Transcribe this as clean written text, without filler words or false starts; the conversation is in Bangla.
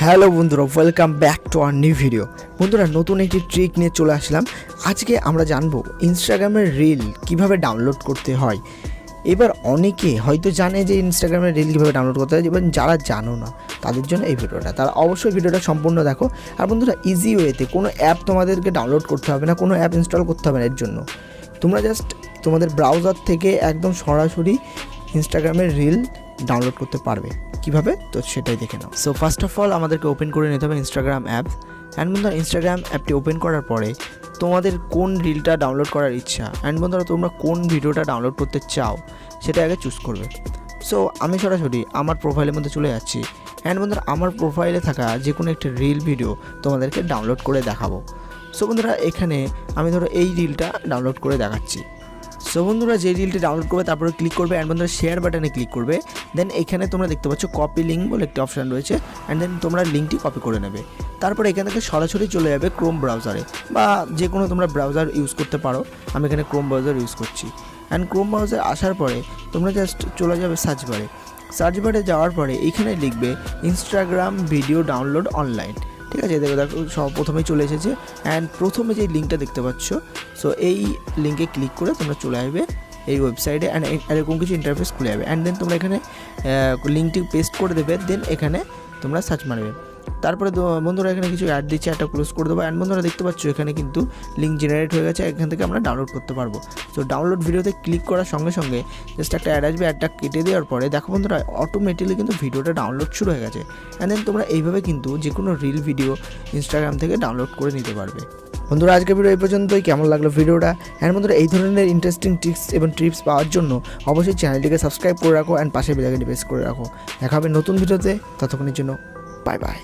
হ্যালো বন্ধুরা, welcome back to our new video. বন্ধুরা, নতুন একটি ট্রিক নিয়ে চলে আসলাম। আজকে আমরা জানবো ইনস্টাগ্রামের রিল কিভাবে ডাউনলোড করতে হয়। এবার অনেকে হয়তো জানে যে ইনস্টাগ্রামের রিল কীভাবে ডাউনলোড করতে হয়, এবং যারা জানো না তাদের জন্য এই ভিডিওটা, তারা অবশ্যই ভিডিওটা সম্পূর্ণ দেখো। আর বন্ধুরা, ইজি ওয়েতে কোনো অ্যাপ তোমাদেরকে ডাউনলোড করতে হবে না, কোনো অ্যাপ ইনস্টল করতে হবে না। এর জন্য তোমরা জাস্ট তোমাদের ব্রাউজার থেকে একদম সরাসরি ইনস্টাগ্রামের রিল ডাউনলোড করতে পারবে। কিভাবে, তো সেটাই দেখে নাও। সো ফার্স্ট অফ অল আমাদেরকে ওপেন করে নিতে হবে ইনস্টাগ্রাম অ্যাপ। অ্যান্ড বন্ধুরা, ইনস্টাগ্রাম অ্যাপটি ওপেন করার পরে তোমাদের কোন রিলটা ডাউনলোড করার ইচ্ছা, অ্যান্ড বন্ধুরা তোমরা কোন ভিডিওটা ডাউনলোড করতে চাও সেটা আগে চুজ করবে। সো আমি সরাসরি আমার প্রোফাইলের মধ্যে চলে যাচ্ছি। অ্যান্ড বন্ধুরা, আমার প্রোফাইলে থাকা যে কোনো একটা রিল ভিডিও তোমাদেরকে ডাউনলোড করে দেখাবো। সো বন্ধুরা, এখানে আমি ধরো এই রিলটা ডাউনলোড করে দেখাচ্ছি। সো বন্ধুরা, যে রিলটি ডাউনলোড করবে তারপরে ক্লিক করবে, অ্যান্ড বন্ধুরা শেয়ার বাটনে ক্লিক করবে। দেন এখানে তোমরা দেখতে পাচ্ছ কপি লিঙ্ক বলে একটি অপশান রয়েছে, অ্যান্ড দেন তোমরা লিঙ্কটি কপি করে নেবে। তারপরে এখান থেকে সরাসরি চলে যাবে ক্রোম ব্রাউজারে, বা যে কোনো তোমরা ব্রাউজার ইউজ করতে পারো। আমি এখানে ক্রোম ব্রাউজার ইউজ করছি। অ্যান্ড ক্রোম ব্রাউজার আসার পরে তোমরা জাস্ট চলে যাবে সার্চ বারে। সার্চ বারে যাওয়ার পরে এইখানে লিখবে ইনস্টাগ্রাম ভিডিও ডাউনলোড অনলাইন। ঠিক আছে, দেখো সব প্রথমেই চলে এসেছে। অ্যান্ড প্রথমে যে লিঙ্কটা দেখতে পাচ্ছ, সো এই লিঙ্কে ক্লিক করে তোমরা চলে আসবে এই ওয়েবসাইটে। অ্যান্ড এরকম কিছু ইন্টারফেস খুলে যাবে। অ্যান্ড দেন তোমরা এখানে লিঙ্কটি পেস্ট করে দেবে। দেন এখানে তোমরা সার্চ মারবে। তারপরে বন্ধুরা এখানে কিছু অ্যাড দিচ্ছে, একটা ক্লোজ করে দেবো। অ্যান্ড বন্ধুরা দেখতে পাচ্ছ এখানে কিন্তু লিঙ্ক জেনারেট হয়ে গেছে, এখান থেকে আমরা ডাউনলোড করতে পারবো। সো ডাউনলোড ভিডিওতে ক্লিক করার সঙ্গে সঙ্গে জাস্ট একটা অ্যাড আসবে। অ্যাডটা কেটে দেওয়ার পরে দেখো বন্ধুরা, অটোমেটিক্যালি কিন্তু ভিডিওটা ডাউনলোড শুরু হয়ে গেছে। অ্যান্ড দেন তোমরা এইভাবে কিন্তু যে কোনো রিল ভিডিও ইনস্টাগ্রাম থেকে ডাউনলোড করে নিতে পারবে। বন্ধুরা, আজকের ভিডিও এই পর্যন্তই। কেমন লাগলো ভিডিওটা? অ্যান্ড বন্ধুরা, এই ধরনের ইন্টারেস্টিং টিপস এবং ট্রিপস পাওয়ার জন্য অবশ্যই চ্যানেলটিকে সাবস্ক্রাইব করে রাখো, অ্যান্ড পাশে বেল আইকনটি প্রেস করে রাখো। দেখা হবে নতুন ভিডিওতে। ততক্ষণের জন্য বাই বাই।